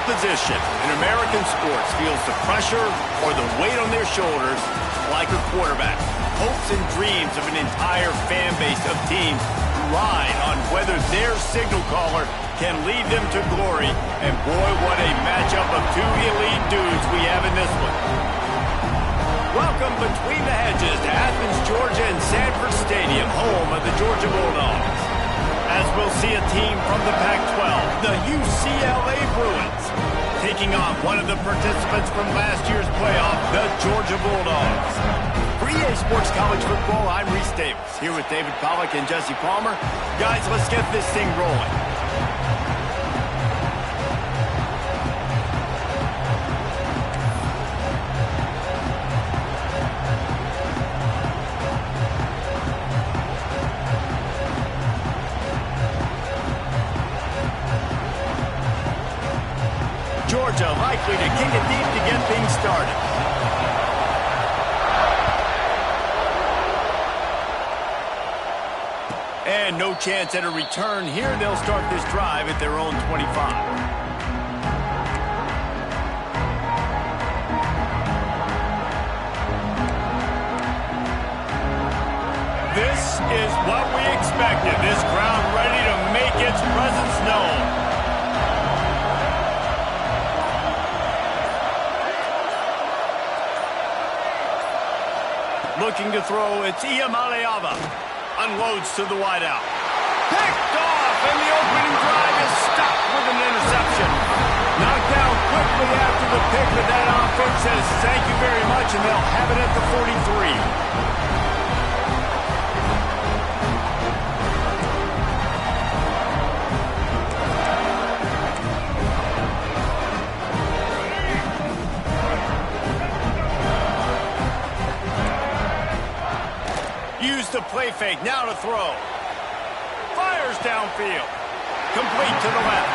position in American sports feels the pressure or the weight on their shoulders like a quarterback. Hopes and dreams of an entire fan base of teams ride on whether their signal caller can lead them to glory. And boy, what a matchup of two elite dudes we have in this one. Welcome between the hedges to Athens, Georgia and Sanford Stadium, home of the Georgia Bulldogs. As we'll see a team from the Pac-12, the UCLA Bruins, taking on one of the participants from last year's playoff, the Georgia Bulldogs. For EA Sports College Football, I'm Reese Davis, here with David Pollack and Jesse Palmer. Guys, let's get this thing rolling. Georgia likely to kick it deep to get things started. And no chance at a return here. They'll start this drive at their own 25. This is what we expected. This crowd ready to make its presence known. Looking to throw, it's Iamaleava. Unloads to the wideout. Picked off, and the opening drive is stopped with an interception. Knocked down quickly after the pick, but that offense says thank you very much, and they'll have it at the 43. The play fake, now to throw. Fires downfield. Complete to the left.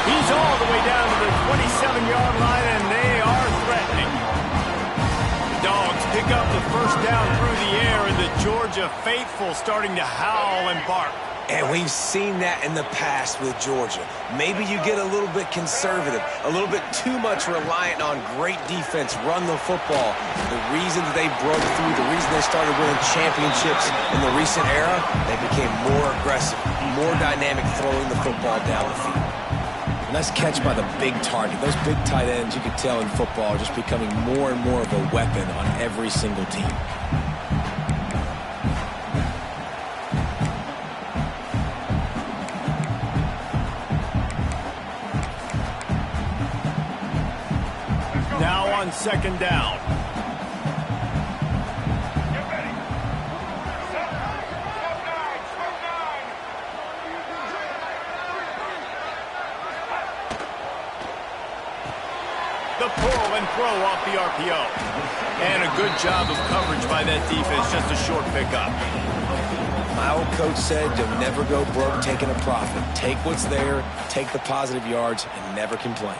He's all the way down to the 27-yard line, and they are threatening. The Dogs pick up the first down through the air, and the Georgia faithful starting to howl and bark. And we've seen that in the past with Georgia. Maybe you get a little bit conservative, a little bit too much reliant on great defense, run the football. The reason that they broke through, the reason they started winning championships in the recent era, they became more aggressive, more dynamic throwing the football down the field. Nice catch by the big target. Those big tight ends, you could tell in football, are just becoming more and more of a weapon on every single team. On second down. The pull and throw off the RPO. And a good job of coverage by that defense, just a short pickup. My old coach said you'll never go broke taking a profit. Take what's there, take the positive yards, and never complain.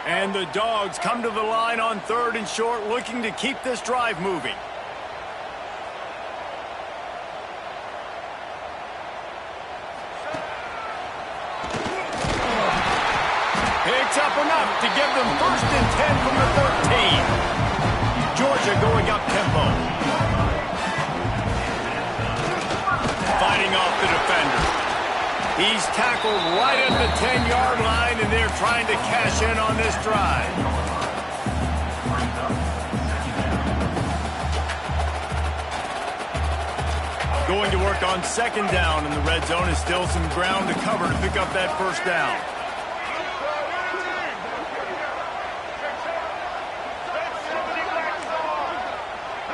And the Dogs come to the line on third and short, looking to keep this drive moving. Picks up enough to give them first and 10 from the 13. Georgia going up tempo. Fighting off the defender. He's tackled right at the 10-yard line, and they're trying to cash in on this drive. Going to work on second down, and the red zone is still some ground to cover to pick up that first down.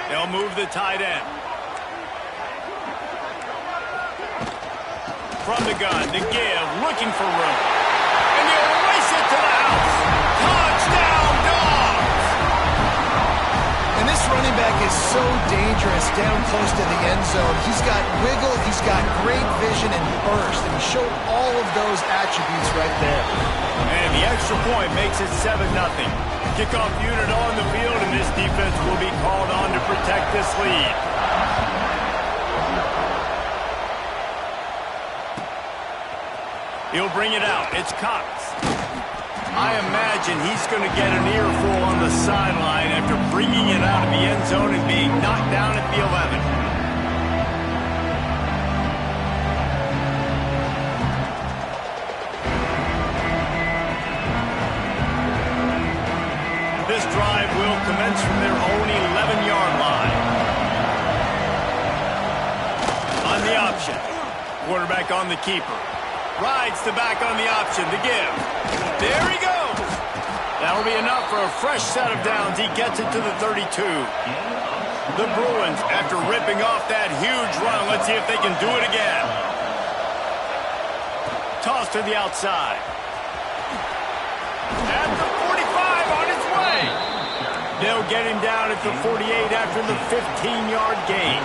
They'll move the tight end. From the gun to give, looking for room. And they'll race it to the house. Touchdown, Dogs! And this running quarterback is so dangerous down close to the end zone. He's got wiggle, he's got great vision and burst, and he showed all of those attributes right there. And the extra point makes it 7-0. Kickoff unit on the field, and this defense will be called on to protect this lead. He'll bring it out. It's Cox. I imagine he's going to get an earful on the sideline after bringing it out of the end zone and being knocked down at the 11. This drive will commence from their own 11-yard line. On the option. Quarterback on the keeper. Rides the back on the option to give. There he goes. That'll be enough for a fresh set of downs. He gets it to the 32. The Bruins, after ripping off that huge run, let's see if they can do it again. Toss to the outside. At the 45 on its way. They'll get him down at the 48 after the 15-yard gain.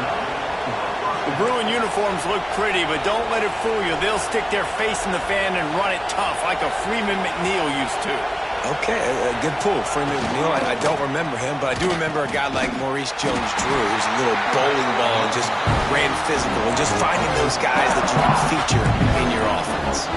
The Bruin uniforms look pretty, but don't let it fool you. They'll stick their face in the fan and run it tough like a Freeman McNeil used to. Okay, a good pull. Freeman McNeil, I don't remember him, but I do remember a guy like Maurice Jones-Drew, who's a little bowling ball and just ran physical, and just finding those guys that you can feature in your offense.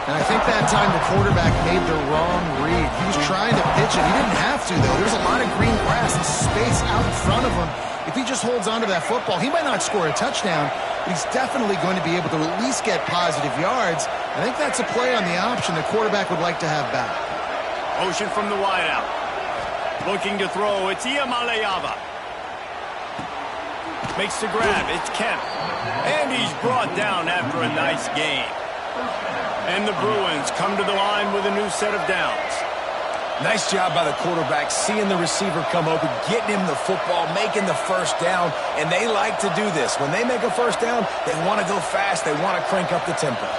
And I think that time the quarterback made the wrong read. He was trying to pitch it. He didn't have to, though. There's a lot of green grass and space out in front of him. If he just holds on to that football, he might not score a touchdown, but he's definitely going to be able to at least get positive yards. I think that's a play on the option the quarterback would like to have back. Motion from the wideout. Looking to throw. It's Iamaleava. Makes the grab. It's Kemp. And he's brought down after a nice gain. And the Bruins come to the line with a new set of downs. Nice job by the quarterback, seeing the receiver come open, getting him the football, making the first down, and they like to do this. When they make a first down, they want to go fast. They want to crank up the tempo.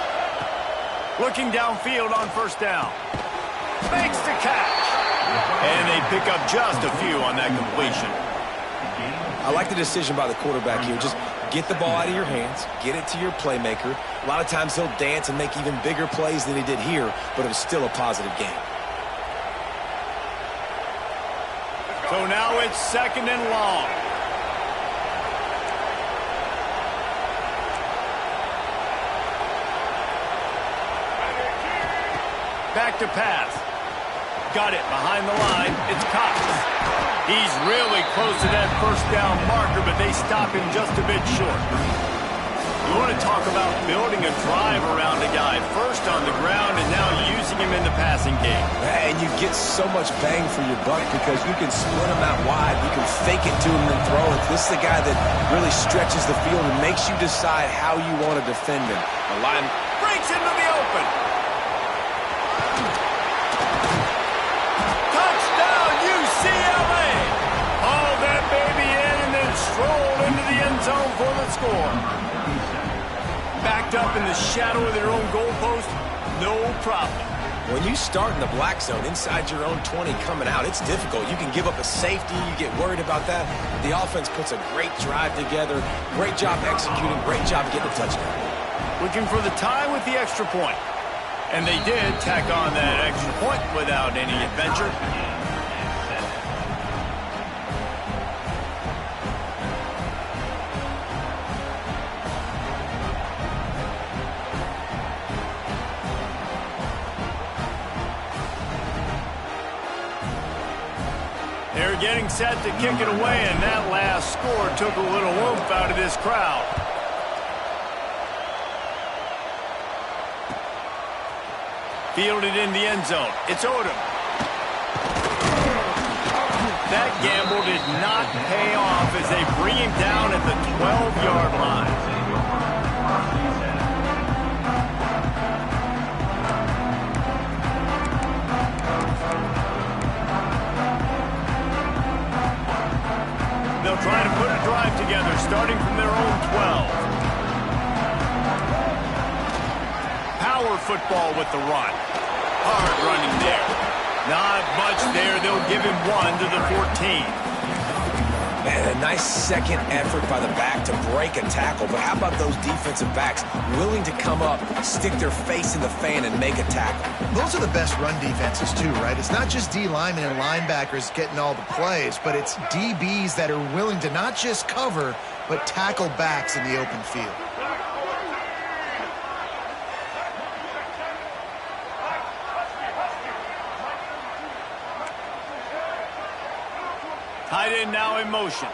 Looking downfield on first down. Makes the catch. And they pick up just a few on that completion. I like the decision by the quarterback here. Just get the ball out of your hands, get it to your playmaker. A lot of times he'll dance and make even bigger plays than he did here, but it was still a positive game. So now it's 2nd and long. Back to pass. Got it behind the line. It's Cox. He's really close to that first down marker, but they stop him just a bit short. You want to talk about building a drive around a guy, first on the ground and now using him in the passing game. And you get so much bang for your buck because you can split him out wide. You can fake it to him and throw it. This is the guy that really stretches the field and makes you decide how you want to defend him. The line breaks into the open. Touchdown, UCLA! Haul that baby in and then stroll into the end zone for the score. Backed up in the shadow of their own goalpost, no problem. When you start in the black zone inside your own 20 coming out, it's difficult. You can give up a safety. You get worried about that. The offense puts a great drive together. Great job executing. Great job getting a touchdown. Looking for the tie with the extra point. And they did tack on that extra point without any adventure. They're getting set to kick it away, and that last score took a little oomph out of this crowd. Fielded in the end zone. It's Odom. That gamble did not pay off as they bring him down at the 12-yard line. They'll try to put a drive together, starting from their own 12. Power football with the run. Hard running there. Not much there. They'll give him one to the 14. Man, a nice second effort by the back to break a tackle. But how about those defensive backs willing to come up, stick their face in the fan, and make a tackle? Those are the best run defenses too, right? It's not just D linemen and linebackers getting all the plays, but it's DBs that are willing to not just cover, but tackle backs in the open field. Tight end now in motion.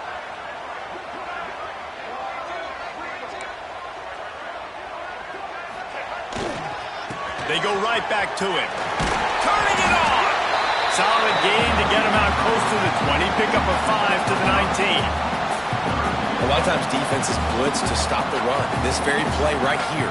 They go right back to it. Turning it on. Solid gain to get him out close to the 20. Pick up a 5 to the 19. A lot of times defenses blitz to stop the run. This very play right here,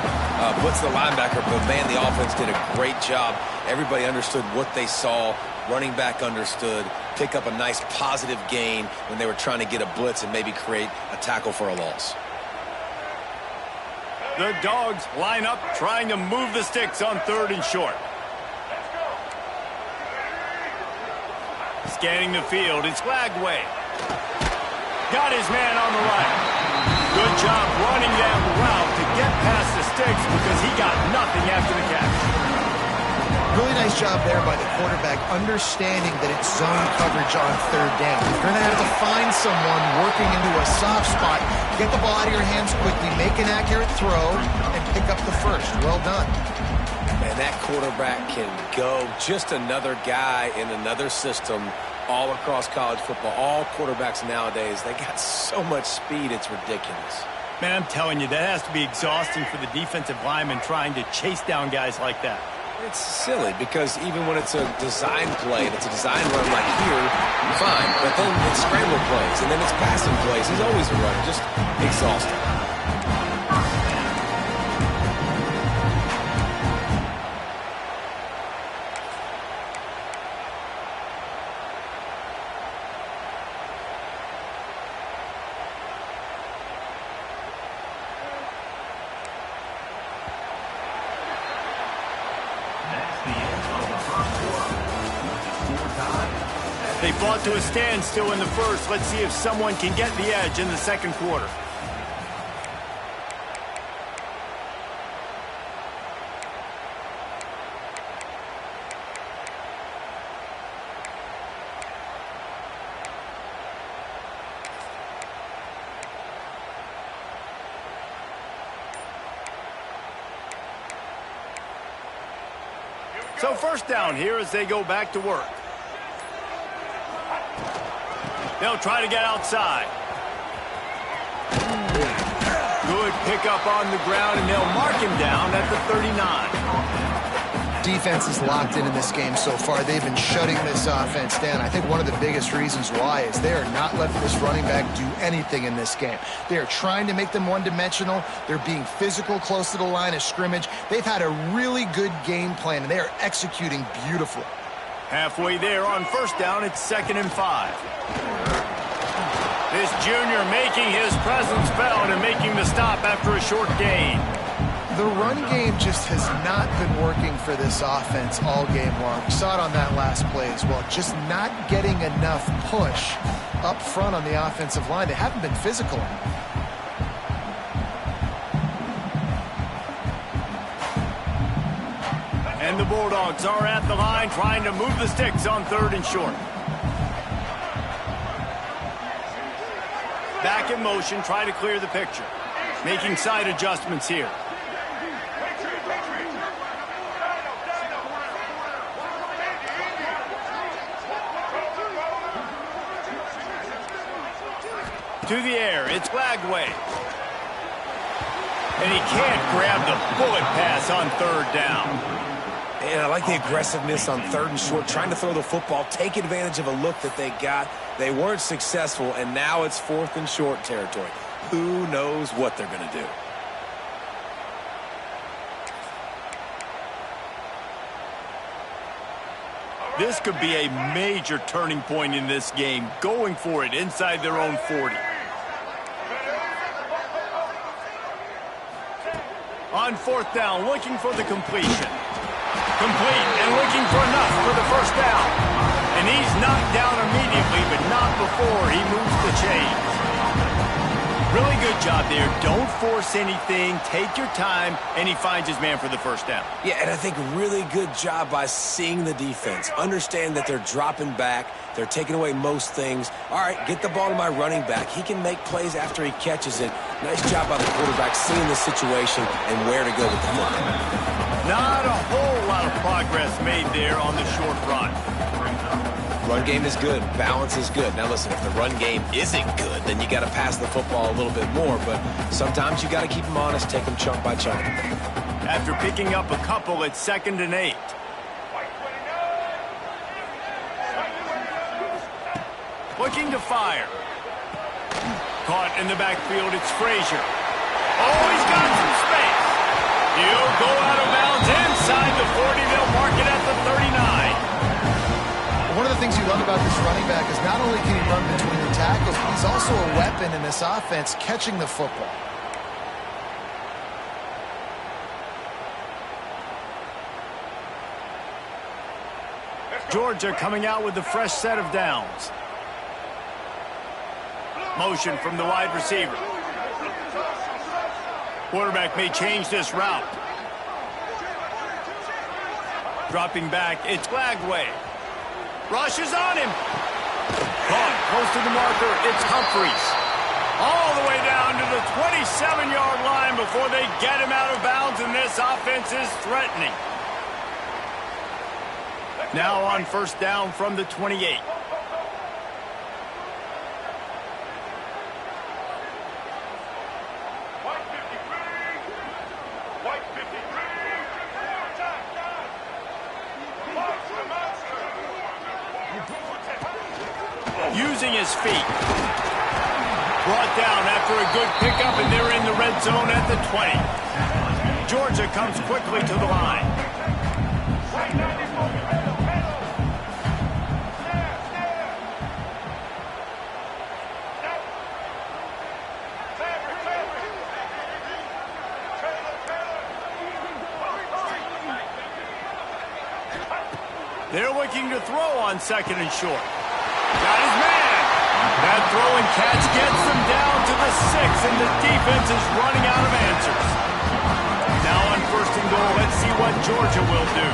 blitz the linebacker, but man, the offense did a great job. Everybody understood what they saw. Running back understood. Pick up a nice positive gain when they were trying to get a blitz and maybe create a tackle for a loss. The Dogs line up, trying to move the sticks on 3rd and short. Scanning the field, it's Flagway. Got his man on the right. Good job running that route to get past the sticks because he got nothing after the catch. Really nice job there by the quarterback, understanding that it's zone coverage on 3rd down. You're going to have to find someone working into a soft spot, get the ball out of your hands quickly, make an accurate throw, and pick up the first. Well done. Man, that quarterback can go. Just another guy in another system all across college football. All quarterbacks nowadays, they got so much speed, it's ridiculous. Man, I'm telling you, that has to be exhausting for the defensive lineman trying to chase down guys like that. It's silly because even when it's a design play, and it's a design run like here, fine. But then it's scramble plays, and then it's passing plays. He's always a runner, just exhausting. They fought to a standstill in the first. Let's see if someone can get the edge in the second quarter. So 1st down here as they go back to work. They'll try to get outside. Good pickup on the ground, and they'll mark him down at the 39. Defense is locked in this game so far. They've been shutting this offense down. I think one of the biggest reasons why is they are not letting this running back do anything in this game. They are trying to make them one-dimensional. They're being physical close to the line of scrimmage. They've had a really good game plan, and they are executing beautifully. Halfway there on 1st down, it's 2nd and 5. This junior making his presence felt and making the stop after a short gain. The run game just has not been working for this offense all game long. We saw it on that last play as well. Just not getting enough push up front on the offensive line. They haven't been physical enough. And the Bulldogs are at the line trying to move the sticks on 3rd and short. Back in motion, try to clear the picture. Making side adjustments here. To the air, it's Flagway. And he can't grab the bullet pass on 3rd down. And I like the aggressiveness on 3rd and short, trying to throw the football, take advantage of a look that they got. They weren't successful, and now it's 4th and short territory. Who knows what they're going to do? This could be a major turning point in this game, going for it inside their own 40. On 4th down, looking for the completion. Complete and looking for enough for the first down. And he's knocked down immediately, but not before he moves the chains. Really good job there. Don't force anything. Take your time, and he finds his man for the first down. Yeah, and I think really good job by seeing the defense. Understand that they're dropping back. They're taking away most things. All right, get the ball to my running back. He can make plays after he catches it. Nice job by the quarterback seeing the situation and where to go with the football. Not a whole lot of progress made there on the short run. Run game is good. Balance is good. Now, listen, if the run game isn't good, then you got to pass the football a little bit more. But sometimes you got to keep them honest, take them chunk by chunk. After picking up a couple at 2nd and 8. Looking to fire. Caught in the backfield, it's Frazier. Oh, he's got some space. He'll go out of bounds inside the 40. They'll mark it at the 39. One of the things you love about this running back is not only can he run between the tackles, but he's also a weapon in this offense catching the football. Georgia coming out with a fresh set of downs. Motion from the wide receiver. Quarterback may change this route. Dropping back, it's Glagway. Rushes on him. Caught close to the marker, it's Humphreys. All the way down to the 27-yard line before they get him out of bounds, and this offense is threatening. Now on first down from the 28. Using his feet. Brought down after a good pickup, and they're in the red zone at the 20. Georgia comes quickly to the line. They're looking to throw on 2nd and short. Got his man. That throw and catch gets them down to the 6, and the defense is running out of answers. Now on 1st and goal, let's see what Georgia will do.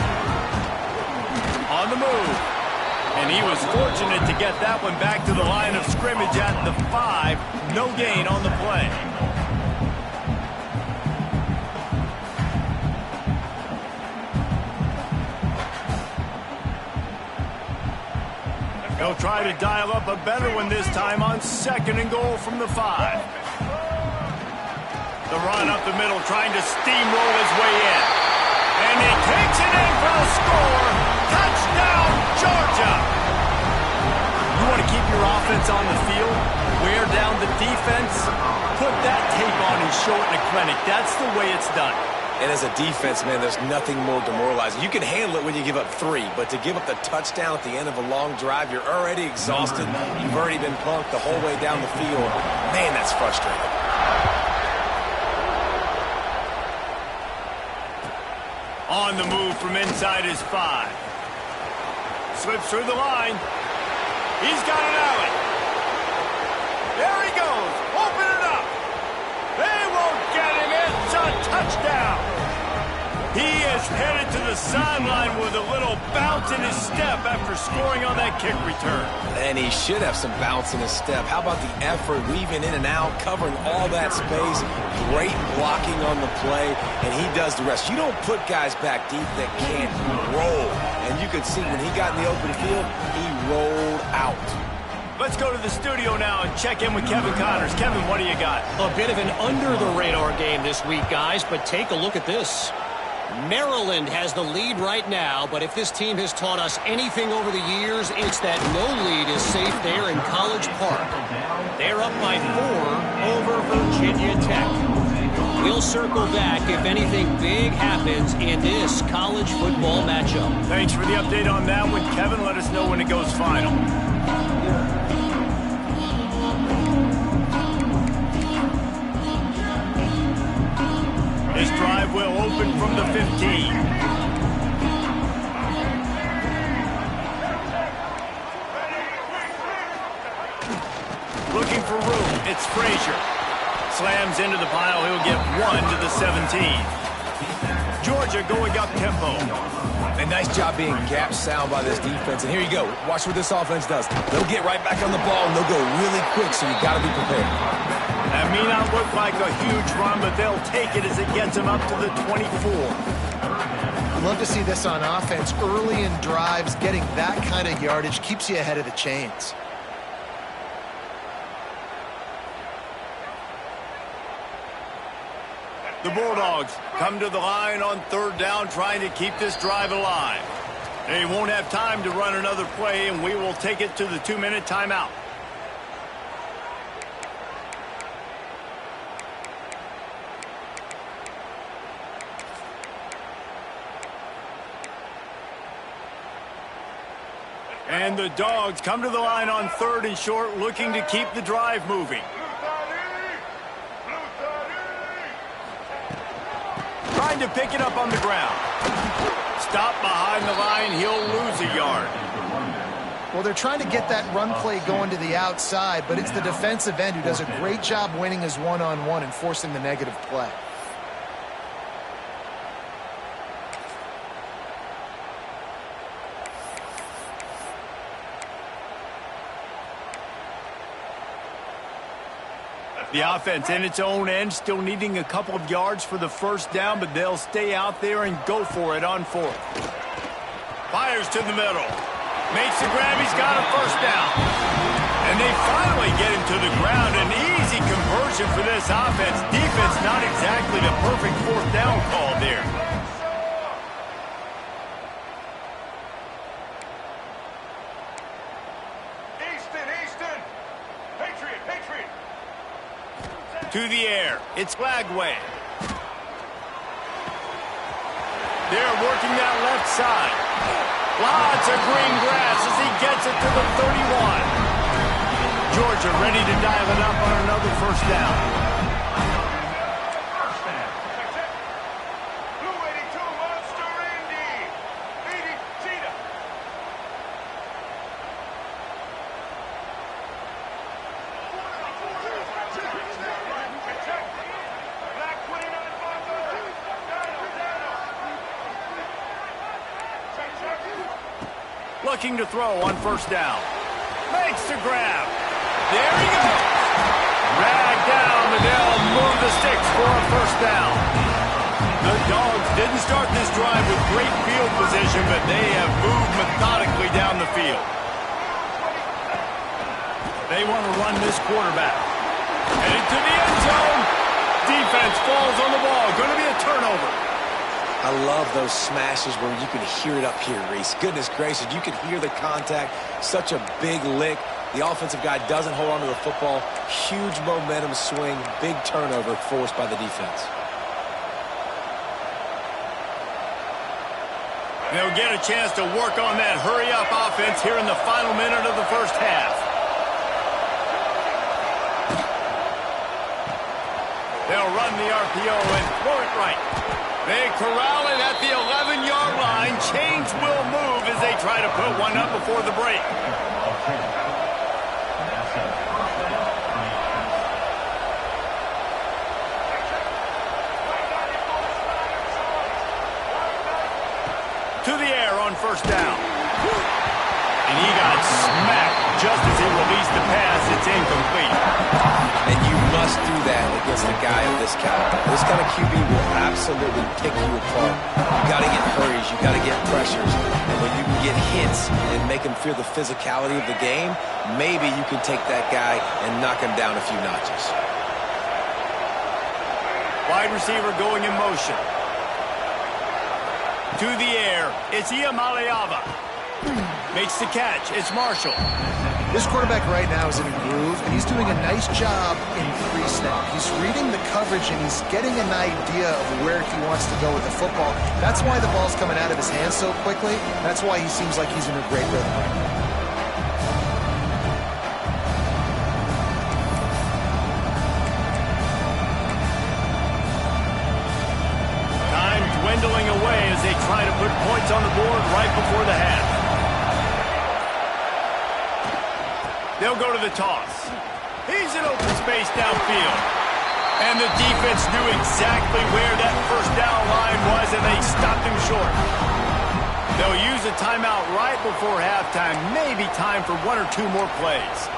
On the move. And he was fortunate to get that one back to the line of scrimmage at the 5. No gain on the play. They'll try to dial up a better one this time on 2nd and goal from the 5. The run up the middle, trying to steamroll his way in. And he takes it in for the score. Touchdown, Georgia! You want to keep your offense on the field? Wear down the defense? Put that tape on and show it in a clinic. That's the way it's done. And as a defense, man, there's nothing more demoralizing. You can handle it when you give up 3, but to give up the touchdown at the end of a long drive, you're already exhausted. You've already been punked the whole way down the field. Man, that's frustrating. On the move from inside his 5. Slips through the line. He's got an alley. There he goes. Open it up. They won't get him. It's a touchdown. He is headed to the sideline with a little bounce in his step after scoring on that kick return. And he should have some bounce in his step. How about the effort, weaving in and out, covering all that space, great blocking on the play, and he does the rest. You don't put guys back deep that can't roll. And you could see when he got in the open field, he rolled out. Let's go to the studio now and check in with Kevin Connors. Kevin, what do you got? A bit of an under-the-radar game this week, guys, but take a look at this. Maryland has the lead right now, but if this team has taught us anything over the years, it's that no lead is safe there in College Park. They're up by 4 over Virginia Tech. We'll circle back if anything big happens in this college football matchup. Thanks for the update on that one, Kevin. Let us know when it goes final. This drive will open from the 15. slams into the pile. He'll get 1 to the 17. Georgia going up tempo. And nice job being gap sound by this defense. And here you go. Watch what this offense does. They'll get right back on the ball, and they'll go really quick, so you got to be prepared. That may not look like a huge run, but they'll take it as it gets them up to the 24. Love to see this on offense. Early in drives, getting that kind of yardage keeps you ahead of the chains. The Bulldogs come to the line on 3rd down, trying to keep this drive alive. They won't have time to run another play, and we will take it to the 2-minute timeout. And the Dogs come to the line on 3rd and short, looking to keep the drive moving. Trying to pick it up on the ground. Stop behind the line. He'll lose a yard. Well, they're trying to get that run play going to the outside, but it's the defensive end who does a great job winning his one-on-one and forcing the negative play. The offense in its own end, still needing a couple of yards for the 1st down, but they'll stay out there and go for it on 4th. Fires to the middle. Makes the grab. He's got a 1st down. And they finally get him to the ground. An easy conversion for this offense. Defense not exactly the perfect 4th down call there. To the air. It's Flagway. They're working that left side. Lots of green grass as he gets it to the 31. Georgia ready to dial it up on another 1st down. Looking to throw on 1st down. Makes the grab. There he goes. Dragged down, and they'll move the sticks for a 1st down. The Dogs didn't start this drive with great field position, but they have moved methodically down the field. They want to run this quarterback. Headed to the end zone. Defense falls on the ball. Going to be a turnover. I love those smashes where you can hear it up here, Reese. Goodness gracious, you can hear the contact. Such a big lick. The offensive guy doesn't hold on to the football. Huge momentum swing. Big turnover forced by the defense. They'll get a chance to work on that hurry-up offense here in the final minute of the 1st half. They'll run the RPO and throw it right. They corral it at the 11-yard line. Chains will move as they try to put one up before the break. To the air on 1st down. And he got smacked just as he released the pass. It's incomplete. And you must do that against a guy of this caliber. This kind of QB will absolutely pick you apart. You got to get hurries. You got to get pressures. And when you can get hits and make him feel the physicality of the game, maybe you can take that guy and knock him down a few notches. Wide receiver going in motion. To the air. It's Iamaleava. Makes the catch. It's Marshall. This quarterback right now is in a groove, and he's doing a nice job in pre-snap. He's reading the coverage, and he's getting an idea of where he wants to go with the football. That's why the ball's coming out of his hands so quickly. That's why he seems like he's in a great rhythm right now. Time dwindling away as they try to put points on the board right before the half. They'll go to the toss. He's in open space downfield. And the defense knew exactly where that first down line was, and they stopped him short. They'll use a timeout right before halftime. Maybe time for one or two more plays.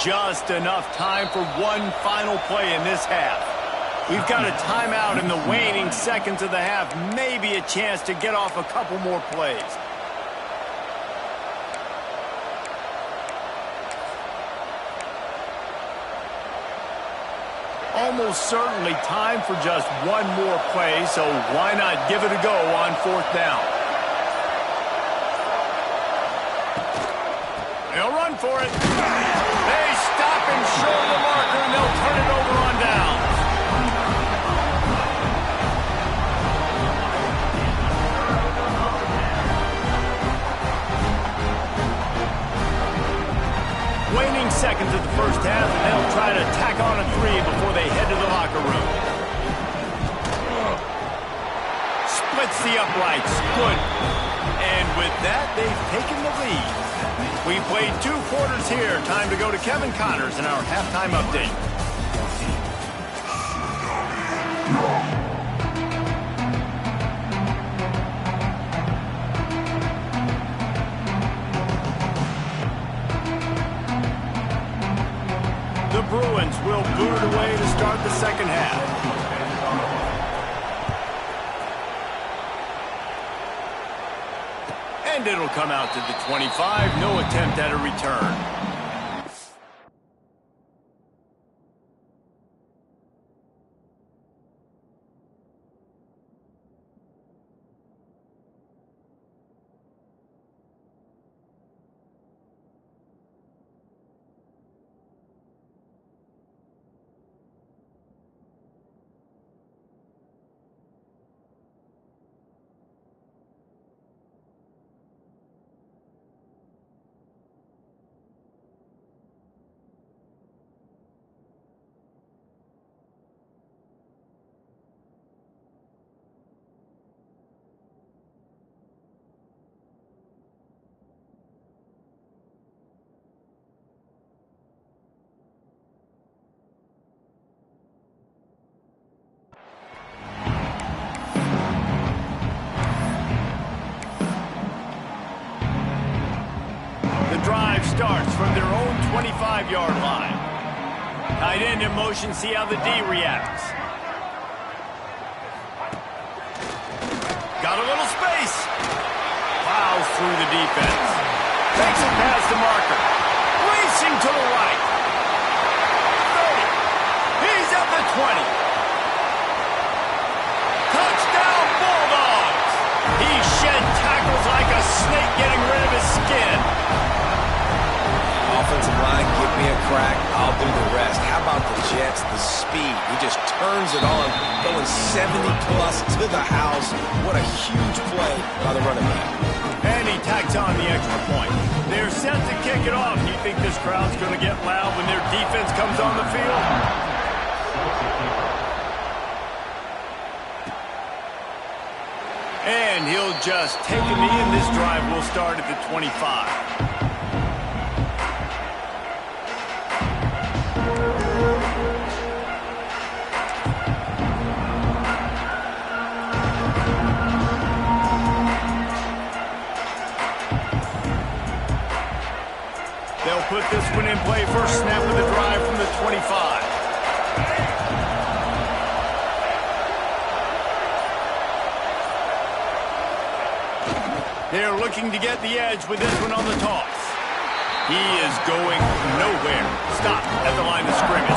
Just enough time for one final play in this half. We've got a timeout in the waning seconds of the half. Maybe a chance to get off a couple more plays. Almost certainly time for just one more play, so why not give it a go on fourth down? They'll run for it. They stop him short of the marker, and they'll turn it over on downs. Waning seconds of the first half, and they'll try to tack on a 3 before they head to the locker room. Splits the uprights. Good. And with that, they've taken the lead. We played 2 quarters here. Time to go to Kevin Connors in our halftime update. The Bruins will boot it away to start the second half. And it'll come out to the 25. No attempt at a return. Drive starts from their own 25-yard line. Tight end in motion, see how the D reacts. Got a little space. Plows through the defense. Takes it past the marker. Racing to the right. 30. He's at the 20. Touchdown Bulldogs. He shed tackles like a snake getting rid of his skin. Offensive line, give me a crack. I'll do the rest. How about the Jets? The speed. He just turns it on, going 70-plus to the house. What a huge play by the running back. And he tacks on the extra point. They're set to kick it off. Do you think this crowd's going to get loud when their defense comes on the field? And he'll just take a knee, and this drive will start at the 25. They'll put this one in play. First snap of the drive from the 25. They're looking to get the edge with this one on the toss. He is going nowhere. Stop at the line of scrimmage.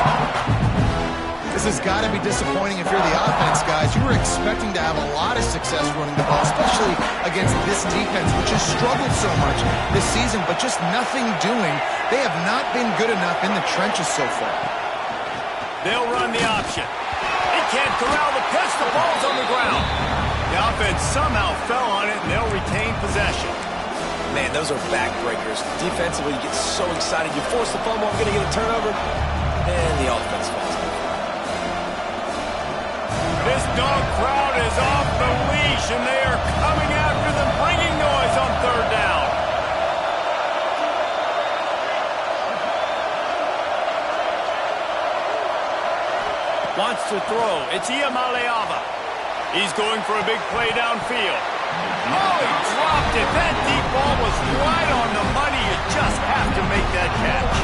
This has got to be disappointing if you're the offense, guys. You were expecting to have a lot of success running the ball, especially against this defense, which has struggled so much this season, but just nothing doing. They have not been good enough in the trenches so far. They'll run the option. They can't corral the pitch. The ball's on the ground. The offense somehow fell on it, and they'll retain possession. Man, those are backbreakers. Defensively, you get so excited. You force the fumble, I'm going to get a turnover, and the offense falls out. This dog crowd is off the leash, and they are coming after them, bringing noise on third down. Wants to throw. It's Iamaleava. He's going for a big play downfield. Oh, he dropped it. That deep ball was right on the money. You just have to make that catch.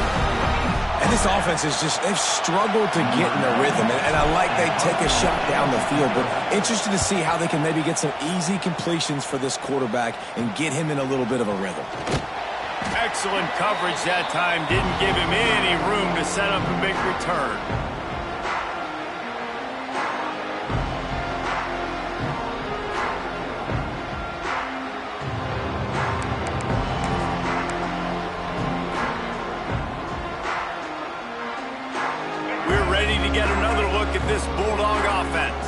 And this offense is just, they've struggled to get in a rhythm. And I like they take a shot down the field, but interested to see how they can maybe get some easy completions for this quarterback and get him in a little bit of a rhythm. Excellent coverage that time. Didn't give him any room to set up a big return. Get another look at this Bulldog offense.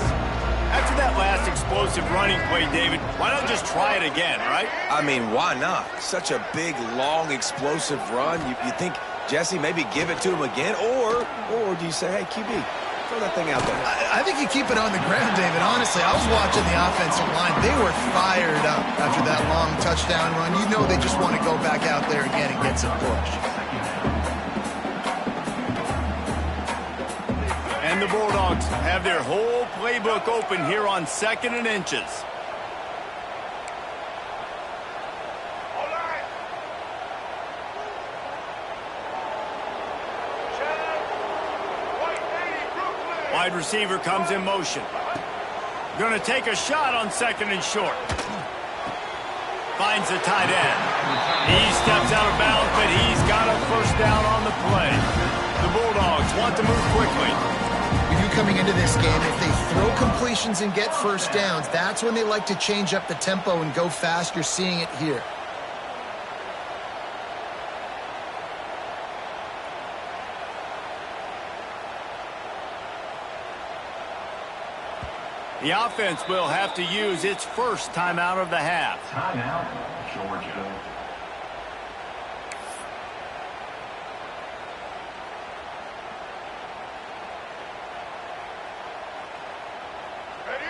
After that last explosive running play, David, why not just try it again, right? I mean, why not? Such a big, long, explosive run. You think, Jesse, maybe give it to him again? Or do you say, hey, QB, throw that thing out there? I think you keep it on the ground, David. Honestly, I was watching the offensive line. They were fired up after that long touchdown run. You know they just want to go back out there again and get some push. And the Bulldogs have their whole playbook open here on 2nd and inches. Wide receiver comes in motion. Going to take a shot on 2nd and short. Finds the tight end. He steps out of bounds, but he's got a first down on the play. The Bulldogs want to move quickly. Coming into this game, if they throw completions and get first downs, that's when they like to change up the tempo and go fast. You're seeing it here. The offense will have to use its first timeout of the half. Timeout, Georgia.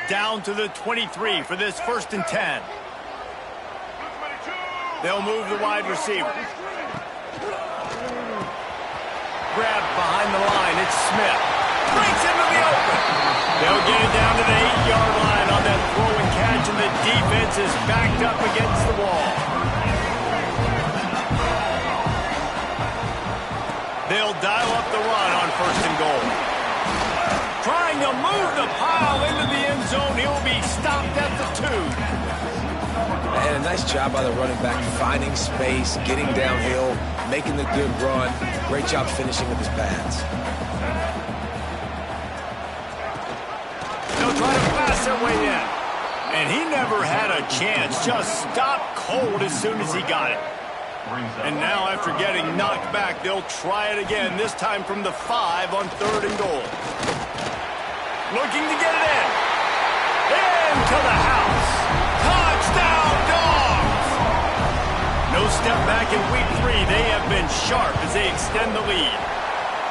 Down to the 23 for this 1st and 10. They'll move the wide receiver. Grab behind the line. It's Smith. Breaks into the open. They'll get it down to the 8-yard line on that throw and catch, and the defense is backed up against the wall. They'll dial up the run on 1st and goal. Trying to move the pile into the end zone. He'll be stopped at the 2. And a nice job by the running back, finding space, getting downhill, making the good run. Great job finishing with his pads. They'll try to pass their way in. And he never had a chance. Just stopped cold as soon as he got it. And now after getting knocked back, they'll try it again, this time from the 5 on 3rd and goal. Looking to get it in. Into the house. Touchdown, Dogs! No step back in week 3. They have been sharp as they extend the lead.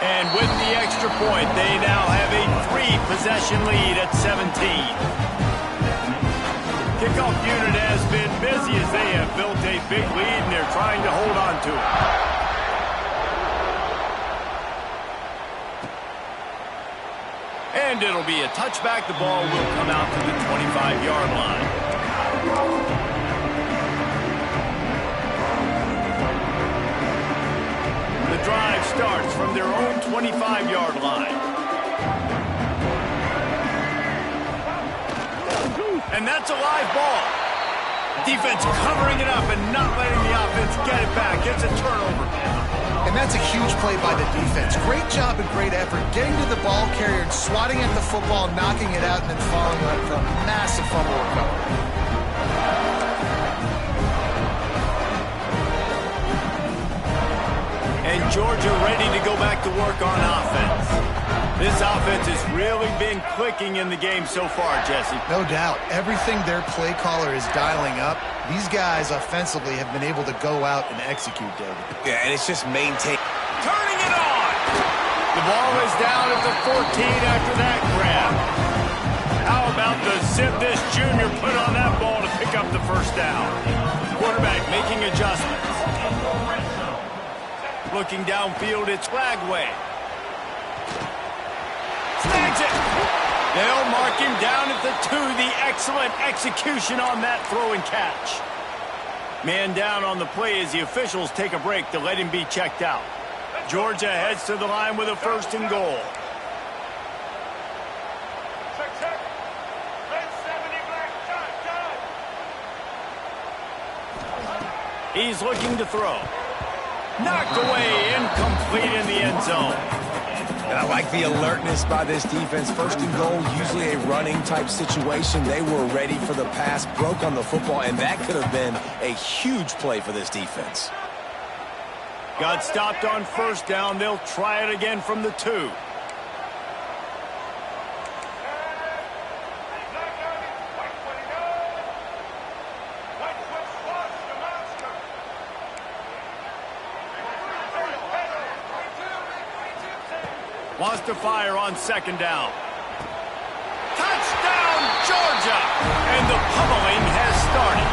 And with the extra point, they now have a 3-possession lead at 17. Kickoff unit has been busy as they have built a big lead, and they're trying to hold on to it. And it'll be a touchback. The ball will come out to the 25-yard line. The drive starts from their own 25-yard line. And that's a live ball. Defense covering it up and not letting the offense get it back. It's a turnover. And that's a huge play by the defense. Great job and great effort getting to the ball carrier and swatting at the football, knocking it out, and then following up for a massive fumble recovery. And Georgia ready to go back to work on offense. This offense has really been clicking in the game so far, Jesse. No doubt. Everything their play caller is dialing up, these guys offensively have been able to go out and execute, David. Yeah, and it's just maintain. Turning it on! The ball is down at the 14 after that grab. How about the zip this junior put on that ball to pick up the first down? Quarterback making adjustments. Looking downfield, it's Flagway. Snags it. They'll mark him down at the 2. The excellent execution on that throw and catch. Man down on the play as the officials take a break to let him be checked out. Georgia heads to the line with a 1st and goal. He's looking to throw. Knocked away, incomplete in the end zone. And I like the alertness by this defense. 1st and goal, usually a running type situation. They were ready for the pass, broke on the football, and that could have been a huge play for this defense. Got stopped on 1st down. They'll try it again from the 2. Wants to fire on 2nd down. Touchdown, Georgia! And the pummeling has started.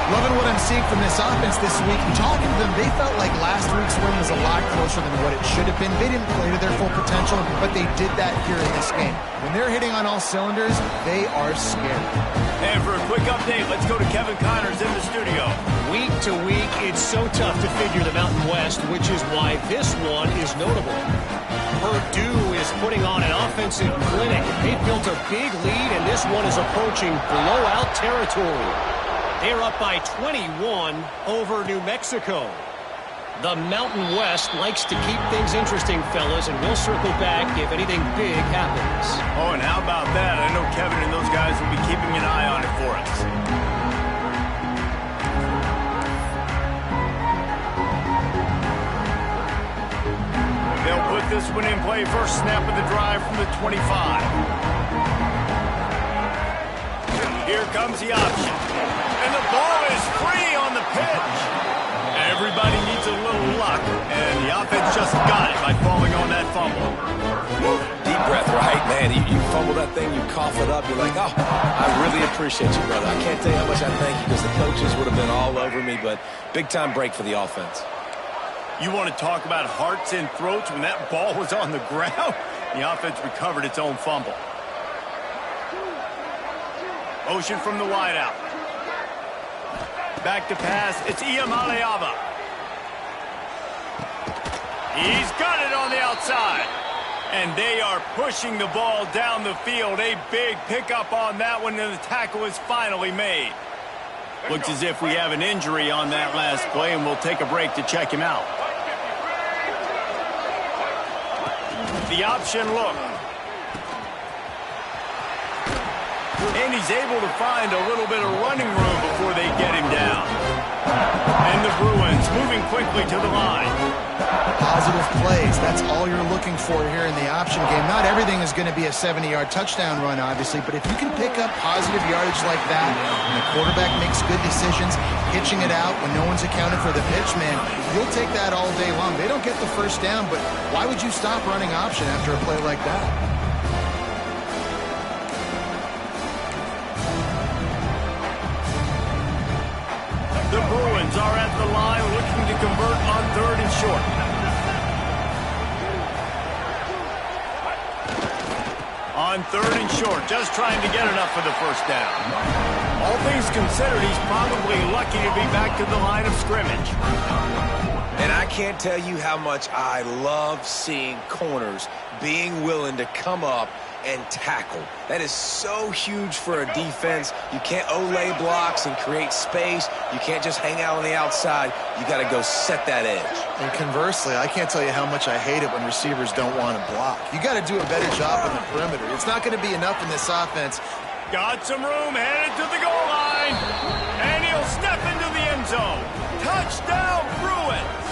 Loving what I'm seeing from this offense this week. Talking to them, they felt like last week's win was a lot closer than what it should have been. They didn't play to their full potential, but they did that here in this game. When they're hitting on all cylinders, they are scared. And for a quick update, let's go to Kevin Connors in the studio. Week to week, it's so tough to figure the Mountain West, which is why this one is notable. Purdue is putting on an offensive clinic. They've built a big lead, and this one is approaching blowout territory. They're up by 21 over New Mexico. The Mountain West likes to keep things interesting, fellas, and we'll circle back if anything big happens. Oh, and how about that? I know Kevin and those guys will be keeping an eye on it for us. They'll put this one in play. First snap of the drive from the 25. Here comes the option. And the ball is free on the pitch. Everybody needs a little luck, and the offense just got it by falling on that fumble. Deep breath, right, man? You fumble that thing, you cough it up, you're like, oh, I really appreciate you, brother. I can't tell you how much I thank you because the coaches would have been all over me, but big-time break for the offense. You want to talk about hearts and throats when that ball was on the ground? The offense recovered its own fumble. Motion from the wideout. Back to pass. It's Iamaleava. He's got it on the outside. And they are pushing the ball down the field. A big pickup on that one, and the tackle is finally made. Looks as if we have an injury on that last play, and we'll take a break to check him out. The option look. And he's able to find a little bit of running room before they get him down. And the Bruins moving quickly to the line. Positive plays, that's all you're looking for here in the option game. Not everything is going to be a 70-yard touchdown run, obviously, but if you can pick up positive yardage like that, and the quarterback makes good decisions, pitching it out when no one's accounted for the pitch, man, you'll take that all day long. They don't get the first down, but why would you stop running option after a play like that? The Bruins are at the line looking to convert on 3rd and short. On 3rd and short, just trying to get enough for the first down. All things considered, he's probably lucky to be back to the line of scrimmage. And I can't tell you how much I love seeing corners being willing to come up and tackle. That is so huge for a defense. You can't olay blocks and create space. You can't just hang out on the outside. You got to go set that edge. And conversely, I can't tell you how much I hate it when receivers don't want to block. You got to do a better job on the perimeter. It's not going to be enough in this offense. Got some room, headed to the goal line. And he'll step into the end zone. Touchdown, Bruins.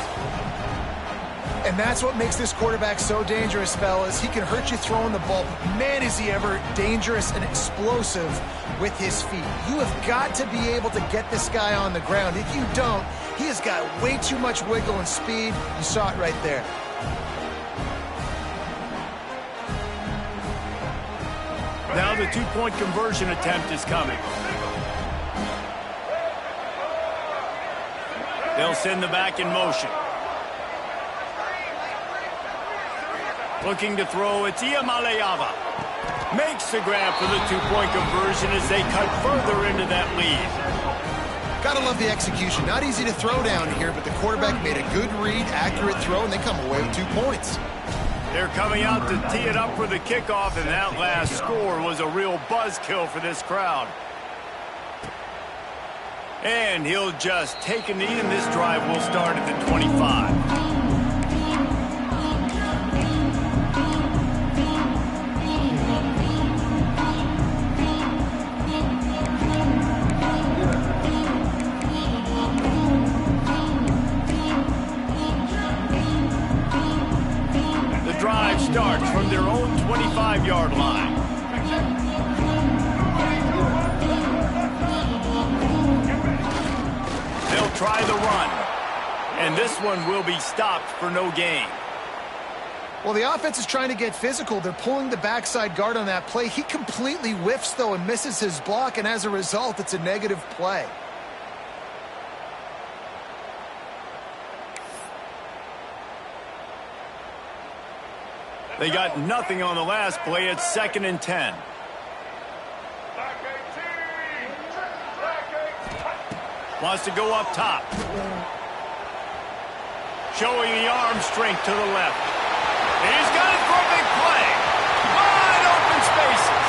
And And that's what makes this quarterback so dangerous, fellas. He can hurt you throwing the ball, but man, is he ever dangerous and explosive with his feet. You have got to be able to get this guy on the ground. If you don't, he has got way too much wiggle and speed. You saw it right there. Now the two-point conversion attempt is coming. They'll send the back in motion. Looking to throw, it's YouSeaLa. Makes the grab for the two-point conversion as they cut further into that lead. Gotta love the execution. Not easy to throw down here, but the quarterback made a good read, accurate throw, and they come away with 2 points. They're coming out to tee it up for the kickoff, and that last score was a real buzzkill for this crowd. And he'll just take a knee, and this drive will start at the 25. Starts from their own 25-yard line. They'll try the run, and this one will be stopped for no gain. Well, the offense is trying to get physical. They're pulling the backside guard on that play. He completely whiffs, though, and misses his block, and as a result, it's a negative play. They got nothing on the last play. It's 2nd and 10. Wants to go up top. Showing the arm strength to the left. He's got it for a big play. Wide open spaces.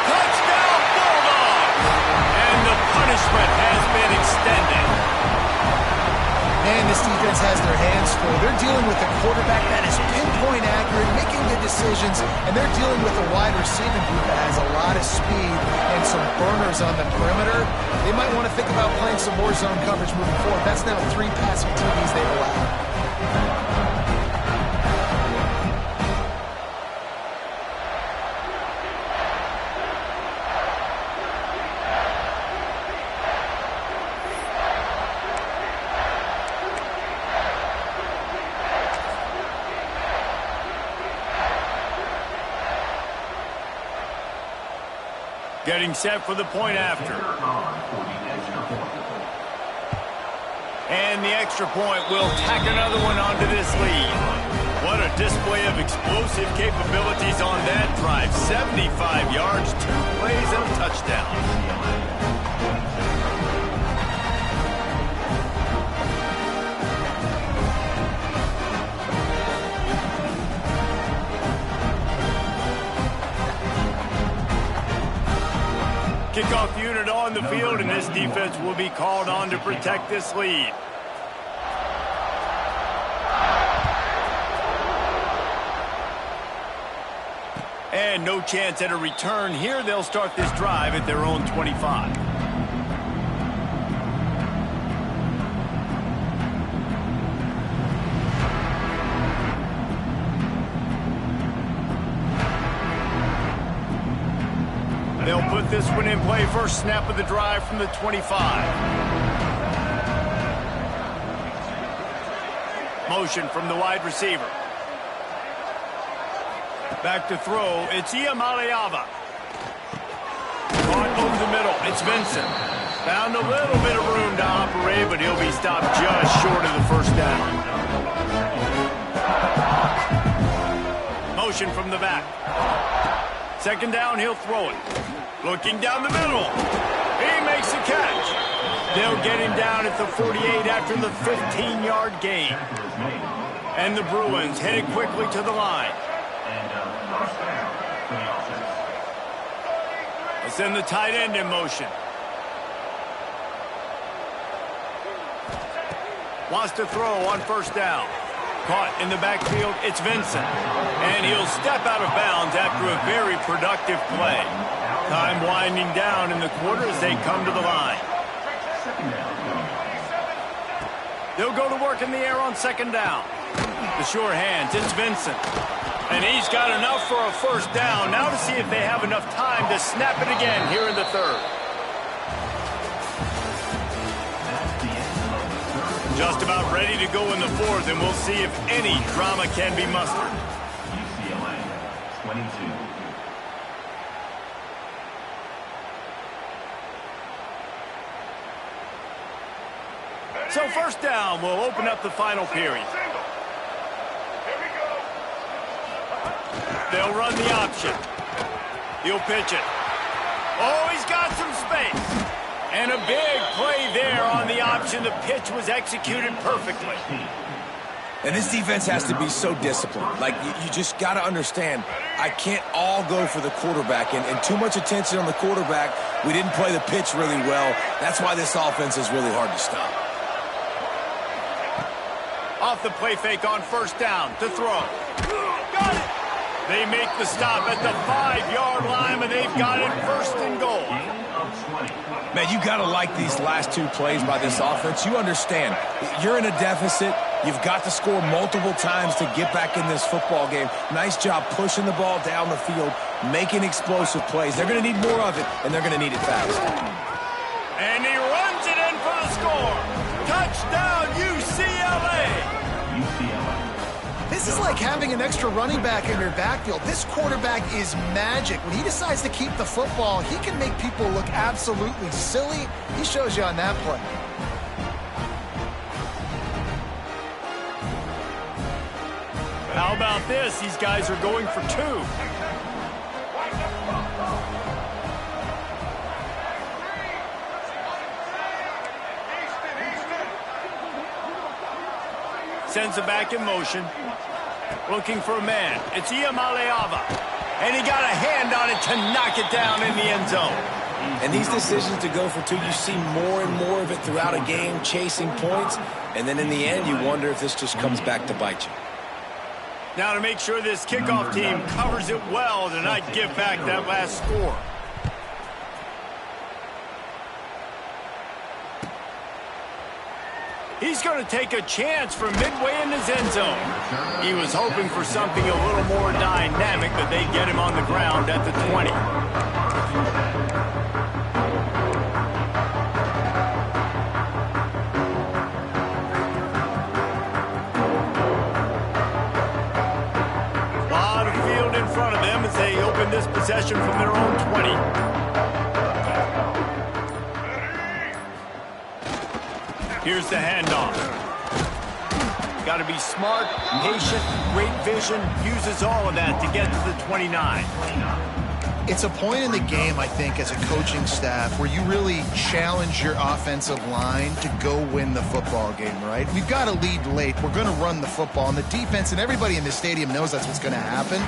Touchdown Bulldogs. And the punishment has been extended. Man, this defense has their hands full. They're dealing with a quarterback that is pinpoint accurate, making good decisions, and they're dealing with a wide receiving group that has a lot of speed and some burners on the perimeter. They might want to think about playing some more zone coverage moving forward. That's now 3 passing TDs they've allowed. Getting set for the point after. And the extra point will tack another one onto this lead. What a display of explosive capabilities on that drive. 75 yards, 2 plays, and a touchdown. Kickoff unit on the field, and this defense will be called on to protect this lead. And no chance at a return here. They'll start this drive at their own 25. They'll put this one in play. First snap of the drive from the 25. Motion from the wide receiver. Back to throw. It's YouSeaLa. Caught over the middle. It's Vincent. Found a little bit of room to operate, but he'll be stopped just short of the first down. Motion from the back. 2nd down, he'll throw it. Looking down the middle. He makes the catch. They'll get him down at the 48 after the 15-yard gain. And the Bruins headed quickly to the line. They send the tight end in motion. Wants to throw on first down. Caught in the backfield, it's Vincent. And he'll step out of bounds after a very productive play. Time winding down in the quarter as they come to the line. They'll go to work in the air on 2nd down. The sure hands, it's Vincent. And he's got enough for a first down. Now to see if they have enough time to snap it again here in the third. Just about ready to go in the fourth, and we'll see if any drama can be mustered. UCLA, 22. So first down will open up the final period. They'll run the option. He'll pitch it. Oh, he's got some space. And a big play there on the option. The pitch was executed perfectly. And this defense has to be so disciplined. Like, you just got to understand, I can't all go for the quarterback. And too much attention on the quarterback. We didn't play the pitch really well. That's why this offense is really hard to stop. Off the play fake on first down to throw. Got it. They make the stop at the 5-yard line, and they've got it first and goal. Man, you got to like these last two plays by this offense. You understand, you're in a deficit. You've got to score multiple times to get back in this football game. Nice job pushing the ball down the field, making explosive plays. They're going to need more of it, and they're going to need it fast. And he runs it in for the score. Touchdown, UCLA. This is like having an extra running back in your backfield. This quarterback is magic. When he decides to keep the football, he can make people look absolutely silly. He shows you on that play. How about this? These guys are going for two. Sends it back in motion. Looking for a man. It's Iamaleava. And he got a hand on it to knock it down in the end zone. And these decisions to go for two, you see more and more of it throughout a game, chasing points. And then in the end, you wonder if this just comes back to bite you. Now to make sure this kickoff team covers it well to not give back that last score. He's going to take a chance from midway in his end zone. He was hoping for something a little more dynamic, but they get him on the ground at the 20. A lot of field in front of them as they open this possession from their own 20. Here's the handoff. Got to be smart, patient, great vision, uses all of that to get to the 29. It's a point in the game, I think, as a coaching staff where you really challenge your offensive line to go win the football game, right? We've got to lead late. We're going to run the football, and the defense and everybody in the stadium knows that's what's going to happen.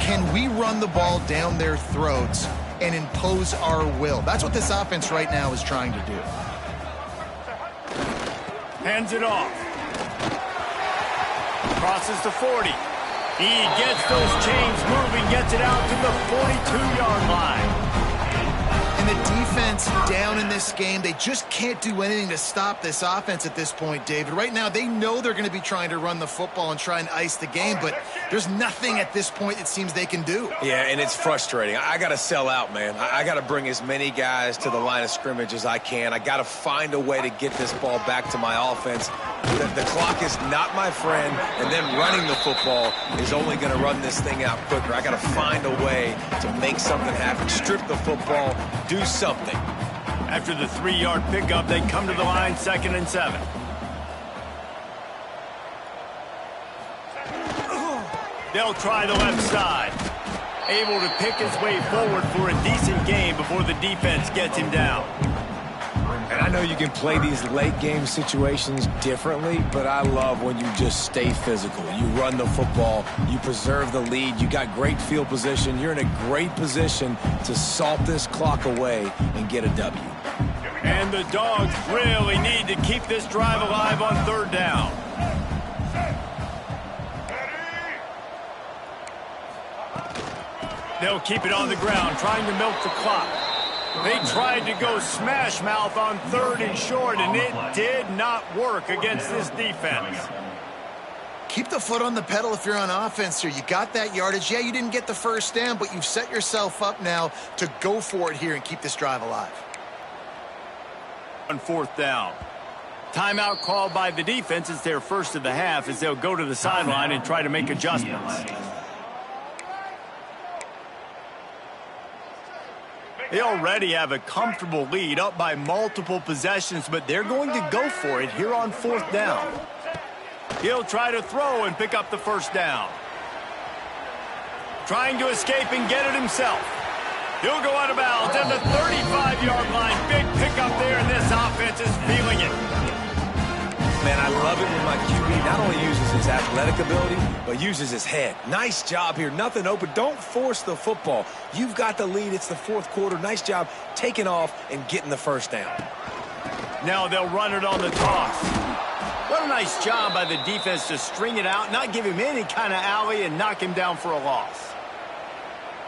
Can we run the ball down their throats and impose our will? That's what this offense right now is trying to do. Hands it off. Crosses to 40. He gets those chains moving, gets it out to the 42-yard line. And the defense down in this game, they just can't do anything to stop this offense at this point, David. Right now, they know they're going to be trying to run the football and try and ice the game, but there's nothing at this point it seems they can do. Yeah, and it's frustrating. I got to sell out, man. I got to bring as many guys to the line of scrimmage as I can. I got to find a way to get this ball back to my offense. The clock is not my friend, and then running the football is only going to run this thing out quicker. I got to find a way to make something happen, strip the football, do something. After the 3-yard pickup, they come to the line 2nd and 7. They'll try the left side. Able to pick his way forward for a decent gain before the defense gets him down. And I know you can play these late game situations differently, but I love when you just stay physical. You run the football, you preserve the lead, you got great field position, you're in a great position to salt this clock away and get a W. And the Dogs really need to keep this drive alive on 3rd down. They'll keep it on the ground, trying to milk the clock. They tried to go smash mouth on 3rd and short, and it did not work against this defense. Keep the foot on the pedal if you're on offense here. You got that yardage. Yeah, you didn't get the first down, but you've set yourself up now to go for it here and keep this drive alive. On fourth down. Timeout called by the defense. It's their first of the half as they'll go to the sideline and try to make adjustments. They already have a comfortable lead up by multiple possessions, but they're going to go for it here on fourth down. He'll try to throw and pick up the first down. Trying to escape and get it himself. He'll go out of bounds at the 35-yard line. Big pickup there, and this offense is feeling it. Man, I love it when my QB not only uses his athletic ability, but uses his head. Nice job here. Nothing open. Don't force the football. You've got the lead. It's the fourth quarter. Nice job taking off and getting the first down. Now they'll run it on the toss. What a nice job by the defense to string it out, not give him any kind of alley, and knock him down for a loss.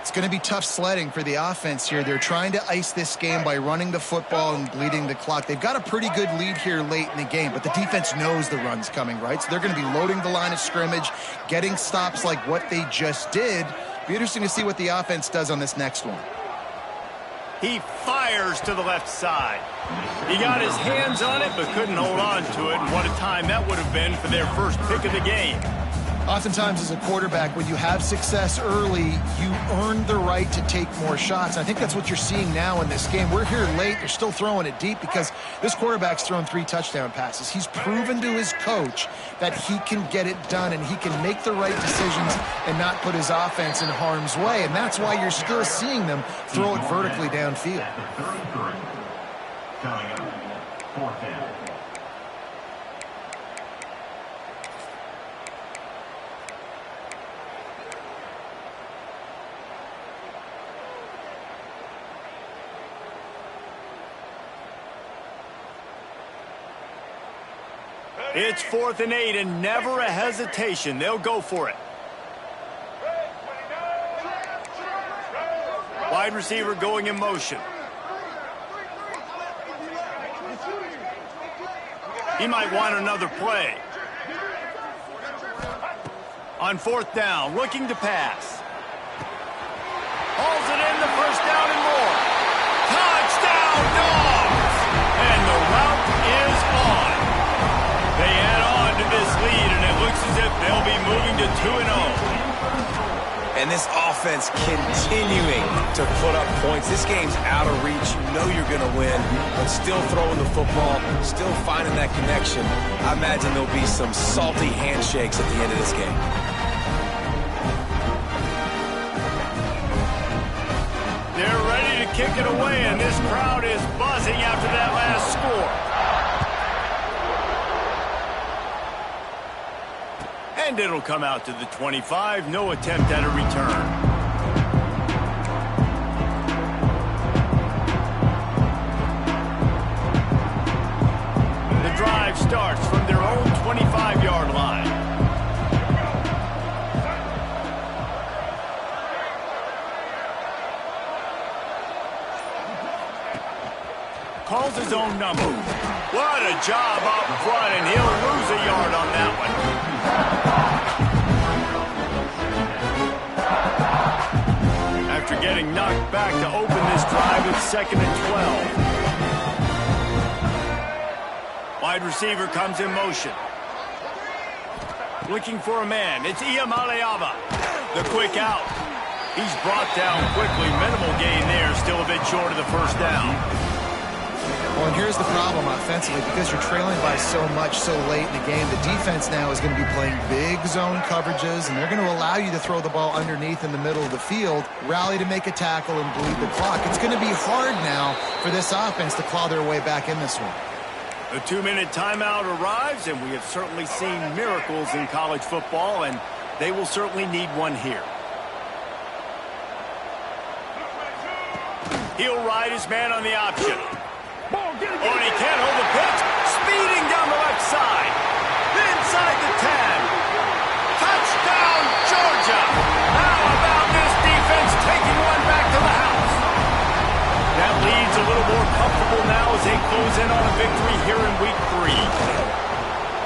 It's going to be tough sledding for the offense here. They're trying to ice this game by running the football and bleeding the clock. They've got a pretty good lead here late in the game, but the defense knows the run's coming, right? So they're going to be loading the line of scrimmage, getting stops like what they just did. Be interesting to see what the offense does on this next one. He fires to the left side. He got his hands on it, but couldn't hold on to it. And what a time that would have been for their first pick of the game. Oftentimes as a quarterback, when you have success early, you earn the right to take more shots. I think that's what you're seeing now in this game. We're here late. They're still throwing it deep because this quarterback's thrown 3 touchdown passes. He's proven to his coach that he can get it done and he can make the right decisions and not put his offense in harm's way. And that's why you're still seeing them throw it vertically downfield. Coming up, fourth down. It's 4th and 8 and never a hesitation. They'll go for it. Wide receiver going in motion. He might want another play. On 4th down, looking to pass. Hauls it in, the first down and more. Touchdown, Dogs! And the route is on. They add on to this lead, and it looks as if they'll be moving to 2-0. And this offense continuing to put up points. This game's out of reach. You know you're going to win, but still throwing the football, still finding that connection. I imagine there'll be some salty handshakes at the end of this game. They're ready to kick it away, and this crowd is buzzing after that last score. And it'll come out to the 25. No attempt at a return. The drive starts from their own 25-yard line. Calls his own number. What a job up front, and he'll lose a yard on that one. After getting knocked back to open this drive, it's 2nd and 12. Wide receiver comes in motion. Looking for a man. It's Iamaleava. The quick out. He's brought down quickly. Minimal gain there. Still a bit short of the first down. Well, and here's the problem offensively. Because you're trailing by so much so late in the game, the defense now is going to be playing big zone coverages, and they're going to allow you to throw the ball underneath in the middle of the field, rally to make a tackle, and bleed the clock. It's going to be hard now for this offense to claw their way back in this one. A 2-minute timeout arrives, and we have certainly seen miracles in college football, and they will certainly need one here. He'll ride his man on the option. Oh, and he can't hold the pitch. Speeding down the left side. Inside the 10. Touchdown, Georgia. How about this defense taking one back to the house? That lead's a little more comfortable now as they close in on a victory here in week 3.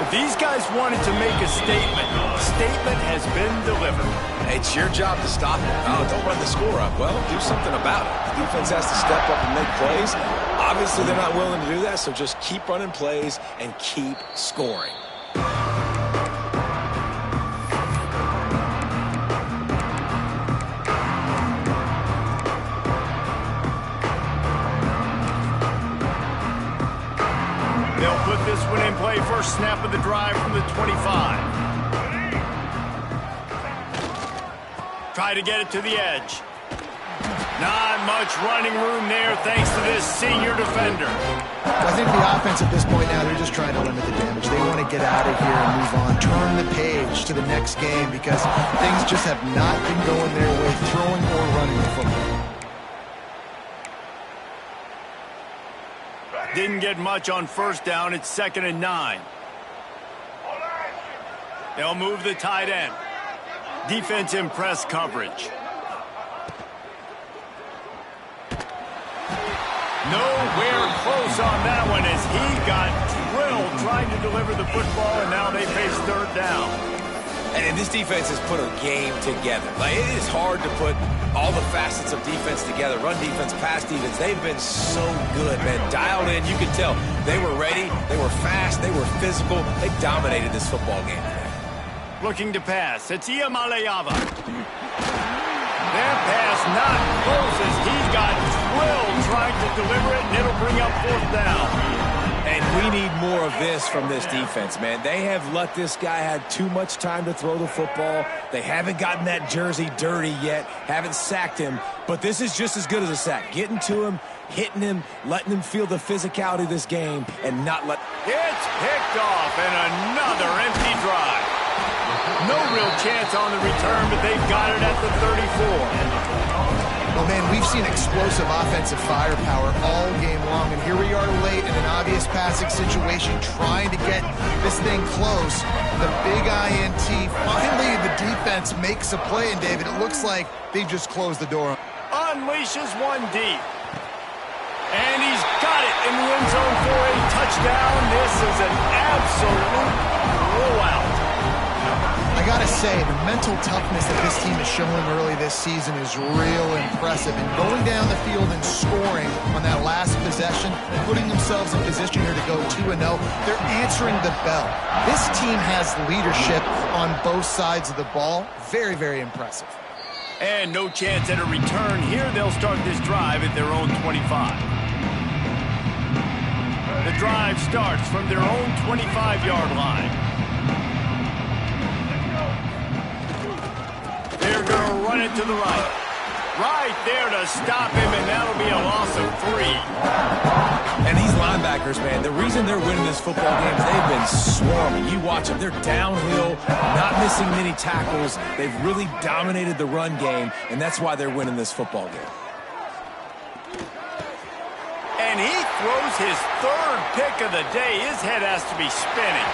If These guys wanted to make a statement. The statement has been delivered. It's your job to stop it. Oh, don't run the score up. Well, do something about it. The defense has to step up and make plays. Obviously, they're not willing to do that, so just keep running plays and keep scoring. They'll put this one in play. First snap of the drive from the 25. Try to get it to the edge. Not much running room there thanks to this senior defender. I think the offense at this point now, they're just trying to limit the damage. They want to get out of here and move on. Turn the page to the next game because things just have not been going their way, throwing or running the football. Didn't get much on first down. It's 2nd and 9. They'll move the tight end. Defense in press coverage. Nowhere close on that one as he got drilled trying to deliver the football, and now they face 3rd down. And this defense has put a game together. Like, it is hard to put all the facets of defense together. Run defense, pass defense. They've been so good, man. Dialed in. You could tell they were ready. They were fast. They were physical. They dominated this football game today. Looking to pass. It's Iyamaleava. Their pass not close as he got drilled trying to deliver it, and it'll bring up 4th down. And we need more of this from this defense, man. They have let this guy have too much time to throw the football. They haven't gotten that jersey dirty yet, haven't sacked him. But this is just as good as a sack. Getting to him, hitting him, letting him feel the physicality of this game, and not let... It's picked off, and another empty drive. No real chance on the return, but they've got it at the 34. Well, man, we've seen explosive offensive firepower all game long, and here we are late in an obvious passing situation trying to get this thing close. The big INT, finally the defense makes a play, and David, it looks like they've just closed the door. Unleashes one deep. And he's got it in the end zone for a touchdown. This is an absolute blowout. I gotta say, the mental toughness that this team is showing early this season is real impressive. And going down the field and scoring on that last possession, putting themselves in position here to go 2-0, they're answering the bell. This team has leadership on both sides of the ball. Very, very impressive. And no chance at a return here. They'll start this drive at their own 25. The drive starts from their own 25-yard line. They're going to run it to the right. Right there to stop him, and that'll be a loss of 3. And these linebackers, man, the reason they're winning this football game is they've been swarming. You watch them. They're downhill, not missing many tackles. They've really dominated the run game, and that's why they're winning this football game. And he throws his 3rd pick of the day. His head has to be spinning.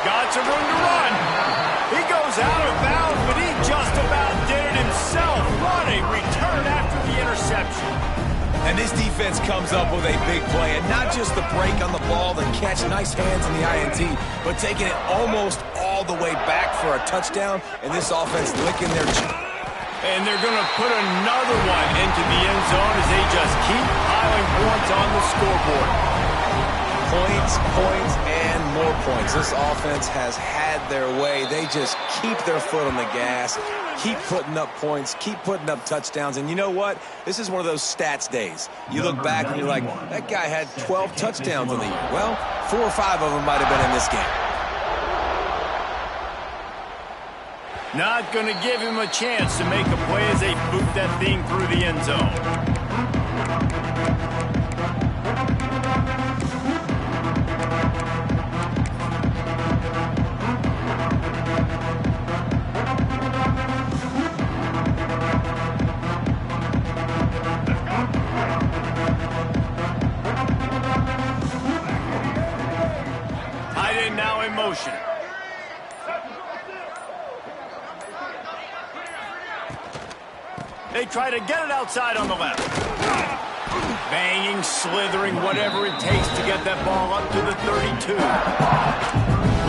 Got some room to run. He goes out of bounds, but he just about did it himself. What a return after the interception. And this defense comes up with a big play, and not just the break on the ball, the catch, nice hands in the INT, but taking it almost all the way back for a touchdown, and this offense licking their chin. And they're going to put another one into the end zone as they just keep piling points on the scoreboard. Points, points, and more points. This offense has had their way. They just keep their foot on the gas, keep putting up points, keep putting up touchdowns. And you know what? This is one of those stats days. You look back and you're like, that guy had 12 touchdowns in the year. Well, 4 or 5 of them might have been in this game. Not going to give him a chance to make a play as they boot that thing through the end zone. Tight end now in motion. They try to get it outside on the left. Banging, slithering, whatever it takes to get that ball up to the 32.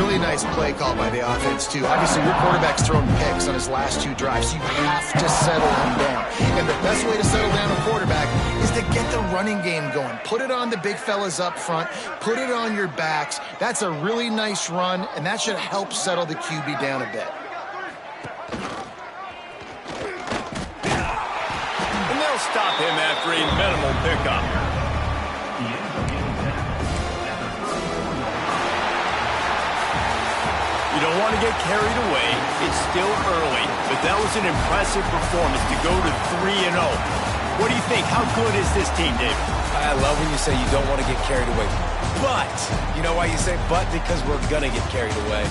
Really nice play call by the offense, too. Obviously, your quarterback's thrown picks on his last 2 drives. You have to settle him down. And the best way to settle down a quarterback is to get the running game going. Put it on the big fellas up front. Put it on your backs. That's a really nice run, and that should help settle the QB down a bit. And they'll stop him after a minimal pickup. You don't want to get carried away. It's still early, but that was an impressive performance to go to 3-0. What do you think? How good is this team, David? I love when you say you don't want to get carried away. But, you know why you say but? Because we're going to get carried away.